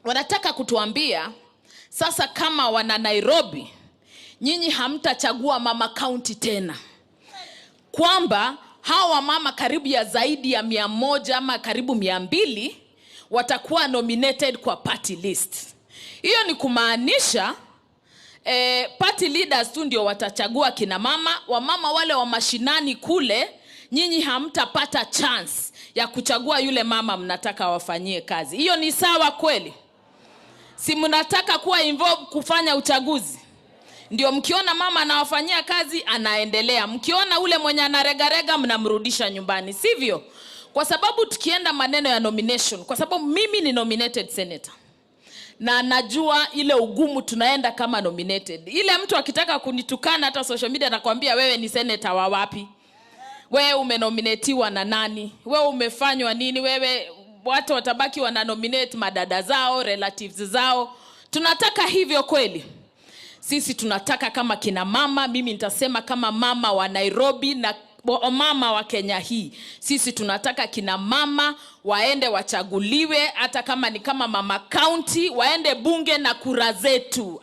wanataka kutuambia sasa kama wana Nairobi, nyinyi hamtachagua mama county tena, kwamba hawa mama karibu ya zaidi ya 100 ama karibu 200 watakuwa nominated kwa party list. Hiyo ni kumaanisha party leaders tu ndio watachagua kina mama. Wamama wale wa mashinani kule, nyinyi hamtapata chance ya kuchagua yule mama mnataka wafanyie kazi. Hiyo ni sawa kweli? Si mnataka kuwa involved kufanya uchaguzi? Ndio mkiona mama anawafanyia kazi anaendelea. Mkiona ule mwenye anaregarega mnamrudisha nyumbani, sivyo? Kwa sababu tukienda maneno ya nomination, kwa sababu mimi ni nominated senator, na najua ile ugumu tunaenda kama nominated. Ile mtu akitaka kunitukana hata social media anakuambia wewe ni senator wa wapi? Wewe umenominatiwa na nani? Wewe umefanywa nini? Wewe watu watabaki wana nominate madada zao, relatives zao. Tunataka hivyo kweli? Sisi tunataka kama kina mama, mimi nitasema kama mama wa Nairobi na mama wa Kenya hii. Sisi tunataka kina mama waende wachaguliwe, hata kama ni kama mama county, waende bunge na kura zetu.